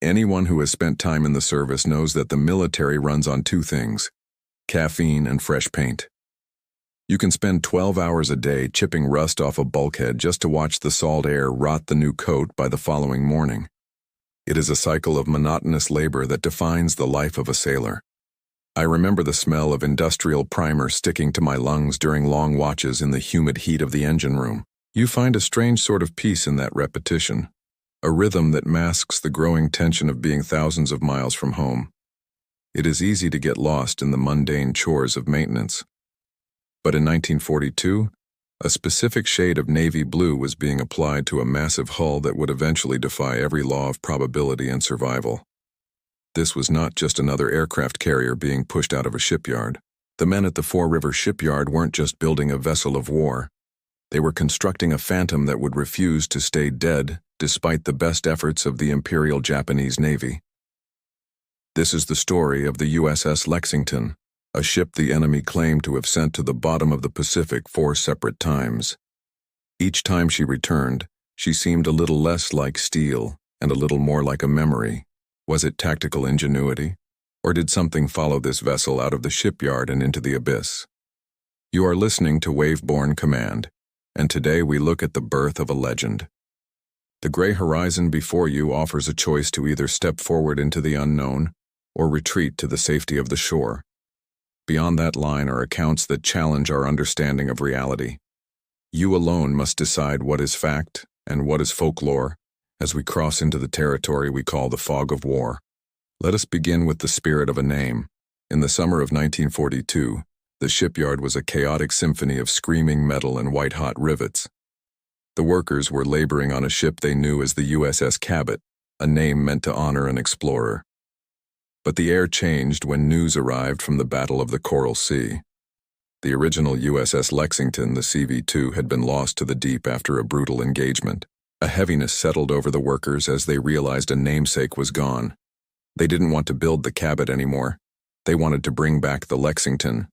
Anyone who has spent time in the service knows that the military runs on two things: caffeine and fresh paint. You can spend 12 hours a day chipping rust off a bulkhead just to watch the salt air rot the new coat by the following morning. It is a cycle of monotonous labor that defines the life of a sailor. I remember the smell of industrial primer sticking to my lungs during long watches in the humid heat of the engine room. You find a strange sort of peace in that repetition, a rhythm that masks the growing tension of being thousands of miles from home. It is easy to get lost in the mundane chores of maintenance. But in 1942, a specific shade of navy blue was being applied to a massive hull that would eventually defy every law of probability and survival. This was not just another aircraft carrier being pushed out of a shipyard. The men at the Four River shipyard weren't just building a vessel of war. They were constructing a phantom that would refuse to stay dead despite the best efforts of the Imperial Japanese Navy. This is the story of the USS Lexington, a ship the enemy claimed to have sent to the bottom of the Pacific 4 separate times. Each time she returned, she seemed a little less like steel and a little more like a memory. Was it tactical ingenuity, or did something follow this vessel out of the shipyard and into the abyss? You are listening to Waveborne Command, and today we look at the birth of a legend. The gray horizon before you offers a choice to either step forward into the unknown or retreat to the safety of the shore. Beyond that line are accounts that challenge our understanding of reality. You alone must decide what is fact and what is folklore as we cross into the territory we call the fog of war. Let us begin with the spirit of a name. In the summer of 1942, the shipyard was a chaotic symphony of screaming metal and white-hot rivets. The workers were laboring on a ship they knew as the USS Cabot, a name meant to honor an explorer. But the air changed when news arrived from the Battle of the Coral Sea. The original USS Lexington, the CV-2, had been lost to the deep after a brutal engagement. A heaviness settled over the workers as they realized a namesake was gone. They didn't want to build the Cabot anymore. They wanted to bring back the Lexington.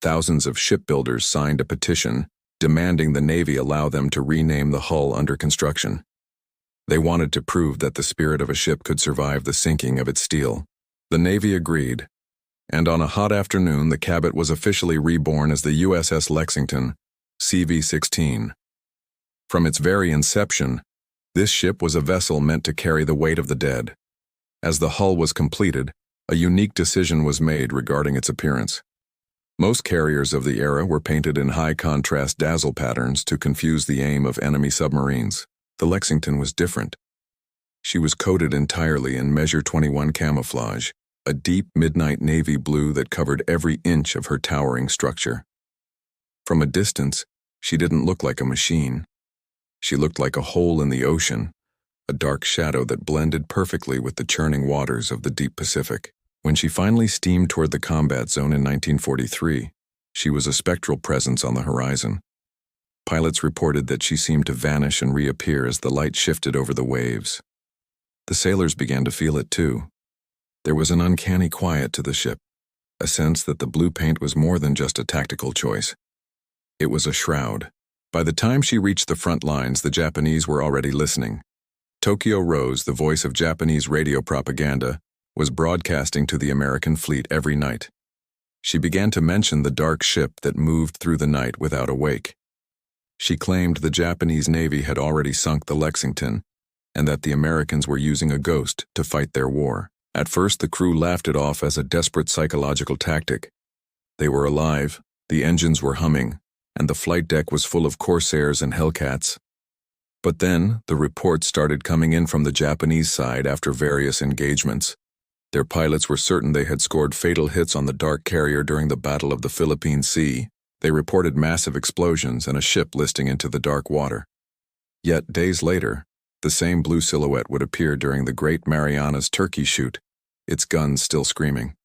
Thousands of shipbuilders signed a petition demanding the Navy allow them to rename the hull under construction. They wanted to prove that the spirit of a ship could survive the sinking of its steel. The Navy agreed, and on a hot afternoon the Cabot was officially reborn as the USS Lexington, CV-16. From its very inception, this ship was a vessel meant to carry the weight of the dead. As the hull was completed, a unique decision was made regarding its appearance. Most carriers of the era were painted in high-contrast dazzle patterns to confuse the aim of enemy submarines. The Lexington was different. She was coated entirely in Measure 21 camouflage, a deep midnight navy blue that covered every inch of her towering structure. From a distance, she didn't look like a machine. She looked like a hole in the ocean, a dark shadow that blended perfectly with the churning waters of the deep Pacific. When she finally steamed toward the combat zone in 1943, she was a spectral presence on the horizon. Pilots reported that she seemed to vanish and reappear as the light shifted over the waves. The sailors began to feel it too. There was an uncanny quiet to the ship, a sense that the blue paint was more than just a tactical choice. It was a shroud. By the time she reached the front lines, the Japanese were already listening. Tokyo Rose, the voice of Japanese radio propaganda, was broadcasting to the American fleet every night. She began to mention the dark ship that moved through the night without a wake. She claimed the Japanese Navy had already sunk the Lexington, and that the Americans were using a ghost to fight their war. At first, the crew laughed it off as a desperate psychological tactic. They were alive, the engines were humming, and the flight deck was full of corsairs and hellcats. But then, the reports started coming in from the Japanese side after various engagements. Their pilots were certain they had scored fatal hits on the dark carrier during the Battle of the Philippine Sea. They reported massive explosions and a ship listing into the dark water. Yet, days later, the same blue silhouette would appear during the Great Marianas Turkey Shoot, its guns still screaming.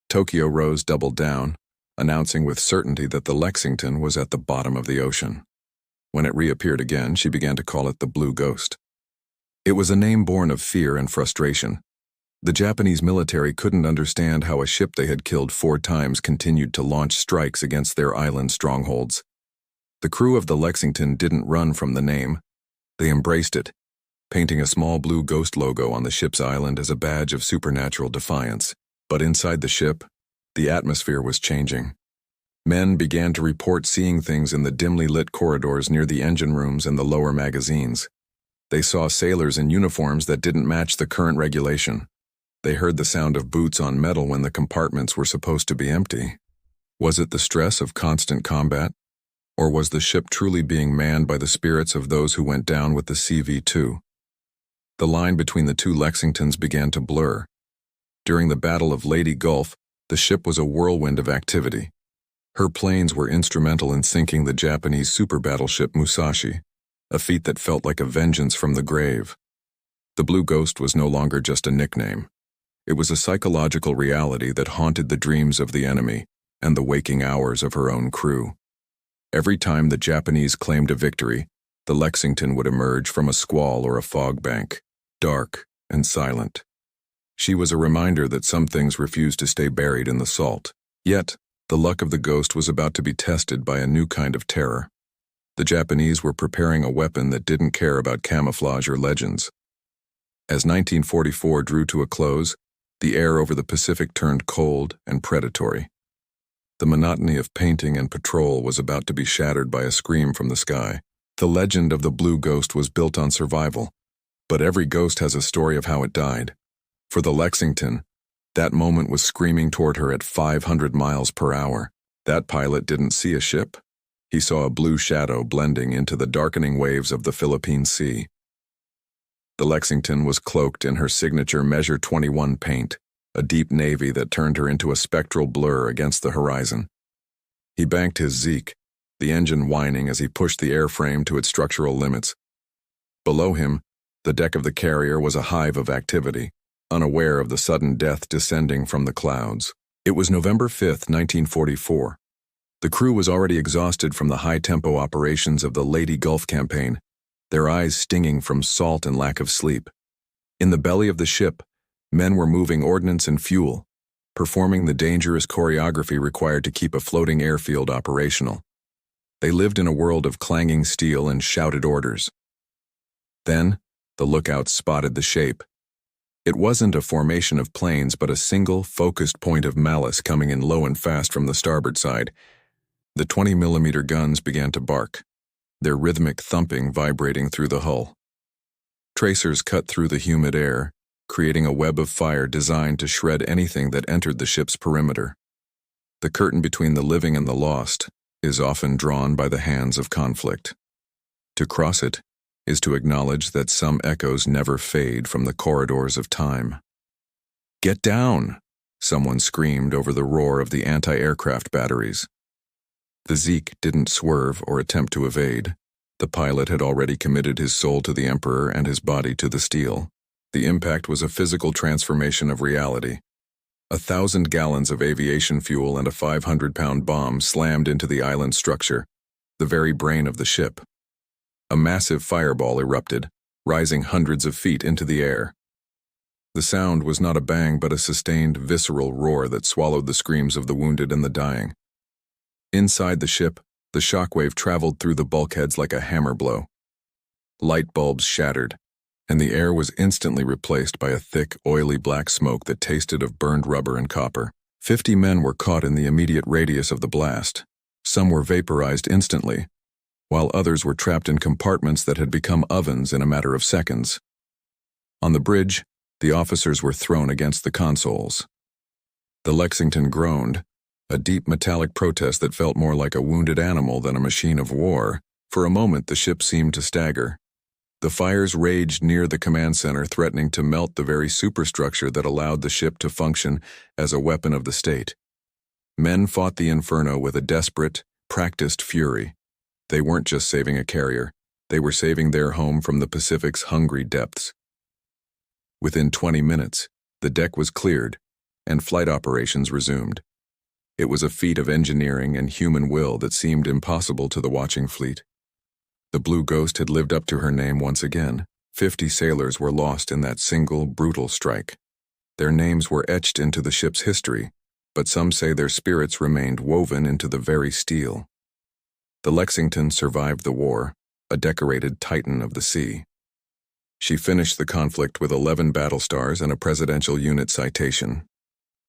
Tokyo Rose doubled down, announcing with certainty that the Lexington was at the bottom of the ocean. When it reappeared again, she began to call it the Blue Ghost. It was a name born of fear and frustration. The Japanese military couldn't understand how a ship they had killed 4 times continued to launch strikes against their island strongholds. The crew of the Lexington didn't run from the name. They embraced it, painting a small blue ghost logo on the ship's island as a badge of supernatural defiance. But inside the ship, the atmosphere was changing. Men began to report seeing things in the dimly lit corridors near the engine rooms and the lower magazines. They saw sailors in uniforms that didn't match the current regulation. They heard the sound of boots on metal when the compartments were supposed to be empty. Was it the stress of constant combat? Or was the ship truly being manned by the spirits of those who went down with the CV-2? The line between the two Lexingtons began to blur. During the Battle of Leyte Gulf, the ship was a whirlwind of activity. Her planes were instrumental in sinking the Japanese super battleship Musashi, a feat that felt like a vengeance from the grave. The Blue Ghost was no longer just a nickname. It was a psychological reality that haunted the dreams of the enemy and the waking hours of her own crew. Every time the Japanese claimed a victory, the Lexington would emerge from a squall or a fog bank, dark and silent. She was a reminder that some things refused to stay buried in the salt. Yet, the luck of the Ghost was about to be tested by a new kind of terror. The Japanese were preparing a weapon that didn't care about camouflage or legends. As 1944 drew to a close, the air over the Pacific turned cold and predatory. The monotony of painting and patrol was about to be shattered by a scream from the sky. The legend of the Blue Ghost was built on survival, but every ghost has a story of how it died. For the Lexington, that moment was screaming toward her at 500 miles per hour. That pilot didn't see a ship. He saw a blue shadow blending into the darkening waves of the Philippine Sea. The Lexington was cloaked in her signature Measure 21 paint, a deep navy that turned her into a spectral blur against the horizon. He banked his Zeke, the engine whining as he pushed the airframe to its structural limits. Below him, the deck of the carrier was a hive of activity, unaware of the sudden death descending from the clouds. It was November 5, 1944. The crew was already exhausted from the high-tempo operations of the Leyte Gulf campaign, their eyes stinging from salt and lack of sleep. In the belly of the ship, men were moving ordnance and fuel, performing the dangerous choreography required to keep a floating airfield operational. They lived in a world of clanging steel and shouted orders. Then, the lookouts spotted the shape. It wasn't a formation of planes, but a single, focused point of malice coming in low and fast from the starboard side. The 20mm guns began to bark, their rhythmic thumping vibrating through the hull. Tracers cut through the humid air, creating a web of fire designed to shred anything that entered the ship's perimeter. The curtain between the living and the lost is often drawn by the hands of conflict. To cross it is to acknowledge that some echoes never fade from the corridors of time. "Get down!" someone screamed over the roar of the anti-aircraft batteries. The Zeke didn't swerve or attempt to evade. The pilot had already committed his soul to the Emperor and his body to the steel. The impact was a physical transformation of reality. 1,000 gallons of aviation fuel and a 500-pound bomb slammed into the island structure, the very brain of the ship. A massive fireball erupted, rising hundreds of feet into the air. The sound was not a bang but a sustained, visceral roar that swallowed the screams of the wounded and the dying. Inside the ship, the shockwave traveled through the bulkheads like a hammer blow. Light bulbs shattered, and the air was instantly replaced by a thick, oily black smoke that tasted of burned rubber and copper. 50 men were caught in the immediate radius of the blast. Some were vaporized instantly, while others were trapped in compartments that had become ovens in a matter of seconds. On the bridge, the officers were thrown against the consoles. The Lexington groaned, a deep metallic protest that felt more like a wounded animal than a machine of war. For a moment, the ship seemed to stagger. The fires raged near the command center, threatening to melt the very superstructure that allowed the ship to function as a weapon of the state. Men fought the inferno with a desperate, practiced fury. They weren't just saving a carrier, they were saving their home from the Pacific's hungry depths. Within 20 minutes, the deck was cleared, and flight operations resumed. It was a feat of engineering and human will that seemed impossible to the watching fleet. The Blue Ghost had lived up to her name once again. 50 sailors were lost in that single, brutal strike. Their names were etched into the ship's history, but some say their spirits remained woven into the very steel. The Lexington survived the war, a decorated titan of the sea. She finished the conflict with 11 battle stars and a Presidential Unit Citation.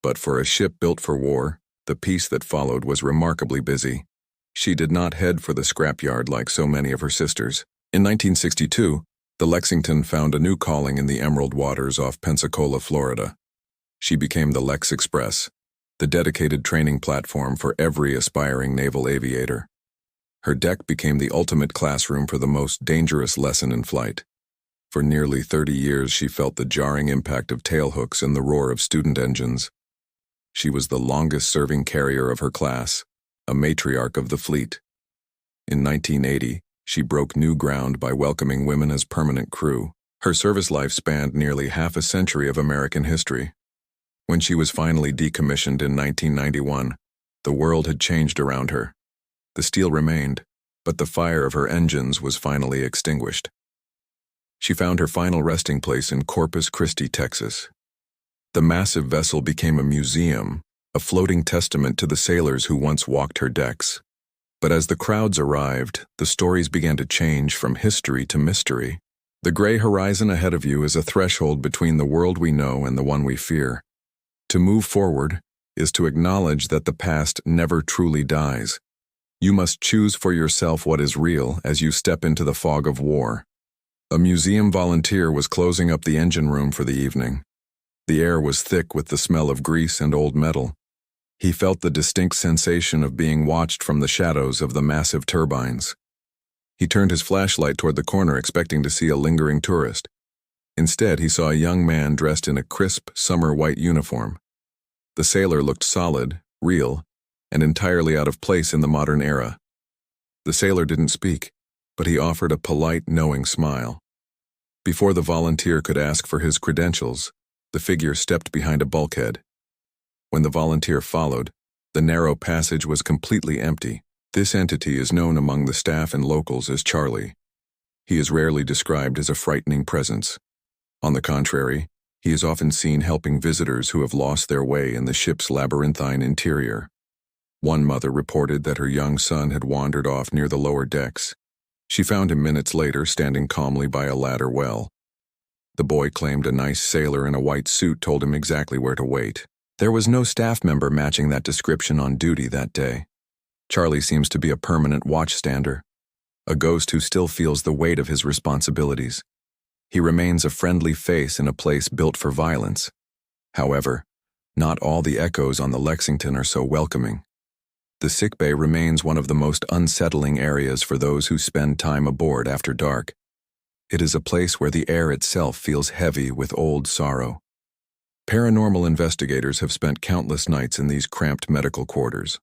But for a ship built for war, the peace that followed was remarkably busy. She did not head for the scrapyard like so many of her sisters. In 1962, the Lexington found a new calling in the emerald waters off Pensacola, Florida. She became the Lex Express, the dedicated training platform for every aspiring naval aviator. Her deck became the ultimate classroom for the most dangerous lesson in flight. For nearly 30 years, she felt the jarring impact of tailhooks and the roar of student engines. She was the longest-serving carrier of her class, a matriarch of the fleet. In 1980, she broke new ground by welcoming women as permanent crew. Her service life spanned nearly half a century of American history. When she was finally decommissioned in 1991, the world had changed around her. The steel remained, but the fire of her engines was finally extinguished. She found her final resting place in Corpus Christi, Texas. The massive vessel became a museum, a floating testament to the sailors who once walked her decks. But as the crowds arrived, the stories began to change from history to mystery. The gray horizon ahead of you is a threshold between the world we know and the one we fear. To move forward is to acknowledge that the past never truly dies. You must choose for yourself what is real as you step into the fog of war. A museum volunteer was closing up the engine room for the evening. The air was thick with the smell of grease and old metal. He felt the distinct sensation of being watched from the shadows of the massive turbines. He turned his flashlight toward the corner, expecting to see a lingering tourist. Instead, he saw a young man dressed in a crisp, summer white uniform. The sailor looked solid, real, and entirely out of place in the modern era. The sailor didn't speak, but he offered a polite, knowing smile. Before the volunteer could ask for his credentials, the figure stepped behind a bulkhead. When the volunteer followed, the narrow passage was completely empty. This entity is known among the staff and locals as Charlie. He is rarely described as a frightening presence. On the contrary, he is often seen helping visitors who have lost their way in the ship's labyrinthine interior. One mother reported that her young son had wandered off near the lower decks. She found him minutes later standing calmly by a ladder well. The boy claimed a nice sailor in a white suit told him exactly where to wait. There was no staff member matching that description on duty that day. Charlie seems to be a permanent watchstander, a ghost who still feels the weight of his responsibilities. He remains a friendly face in a place built for violence. However, not all the echoes on the Lexington are so welcoming. The sickbay remains one of the most unsettling areas for those who spend time aboard after dark. It is a place where the air itself feels heavy with old sorrow. Paranormal investigators have spent countless nights in these cramped medical quarters.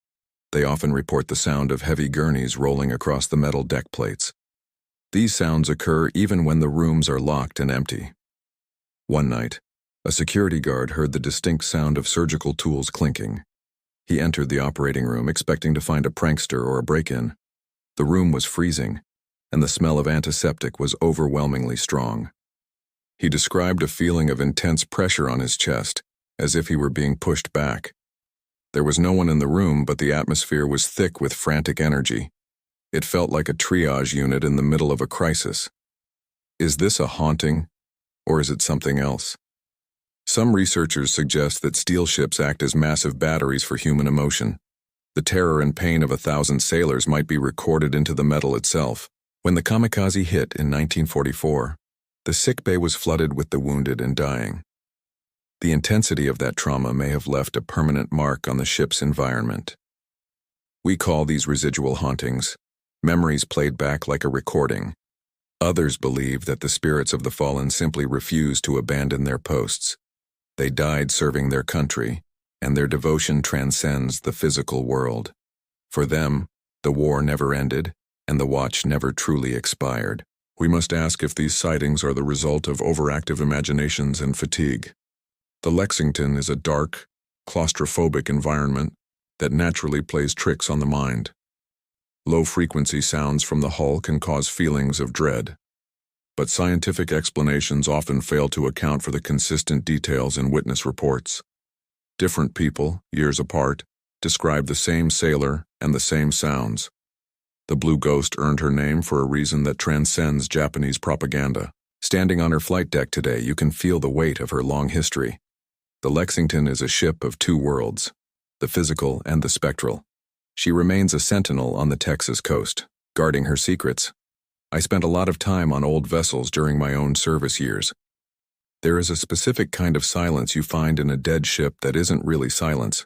They often report the sound of heavy gurneys rolling across the metal deck plates. These sounds occur even when the rooms are locked and empty. One night, a security guard heard the distinct sound of surgical tools clinking. He entered the operating room expecting to find a prankster or a break-in. The room was freezing, and the smell of antiseptic was overwhelmingly strong. He described a feeling of intense pressure on his chest, as if he were being pushed back. There was no one in the room, but the atmosphere was thick with frantic energy. It felt like a triage unit in the middle of a crisis. Is this a haunting, or is it something else? Some researchers suggest that steel ships act as massive batteries for human emotion. The terror and pain of 1,000 sailors might be recorded into the metal itself. When the kamikaze hit in 1944, the sickbay was flooded with the wounded and dying. The intensity of that trauma may have left a permanent mark on the ship's environment. We call these residual hauntings, memories played back like a recording. Others believe that the spirits of the fallen simply refuse to abandon their posts. They died serving their country, and their devotion transcends the physical world. For them, the war never ended, and the watch never truly expired. We must ask if these sightings are the result of overactive imaginations and fatigue. The Lexington is a dark, claustrophobic environment that naturally plays tricks on the mind. Low-frequency sounds from the hull can cause feelings of dread. But scientific explanations often fail to account for the consistent details in witness reports. Different people, years apart, describe the same sailor and the same sounds. The Blue Ghost earned her name for a reason that transcends Japanese propaganda. Standing on her flight deck today, you can feel the weight of her long history. The Lexington is a ship of two worlds, the physical and the spectral. She remains a sentinel on the Texas coast, guarding her secrets. I spent a lot of time on old vessels during my own service years. There is a specific kind of silence you find in a dead ship that isn't really silence.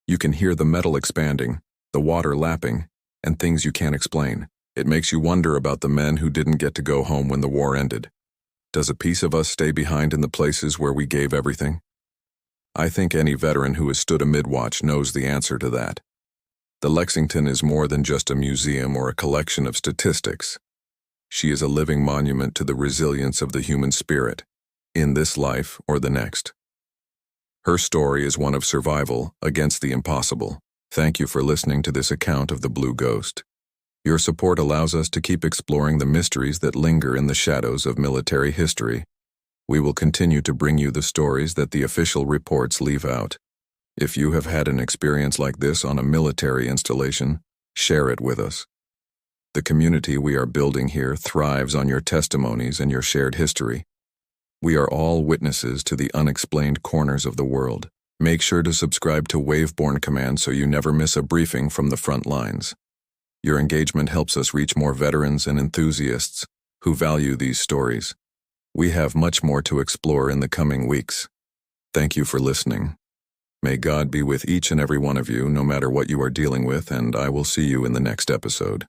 You can hear the metal expanding, the water lapping, and things you can't explain. It makes you wonder about the men who didn't get to go home when the war ended. Does a piece of us stay behind in the places where we gave everything? I think any veteran who has stood a mid-watch knows the answer to that. The Lexington is more than just a museum or a collection of statistics. She is a living monument to the resilience of the human spirit, in this life or the next. Her story is one of survival against the impossible. Thank you for listening to this account of the Blue Ghost. Your support allows us to keep exploring the mysteries that linger in the shadows of military history. We will continue to bring you the stories that the official reports leave out. If you have had an experience like this on a military installation, share it with us. The community we are building here thrives on your testimonies and your shared history. We are all witnesses to the unexplained corners of the world. Make sure to subscribe to Waveborne Command so you never miss a briefing from the front lines. Your engagement helps us reach more veterans and enthusiasts who value these stories. We have much more to explore in the coming weeks. Thank you for listening. May God be with each and every one of you, no matter what you are dealing with, and I will see you in the next episode.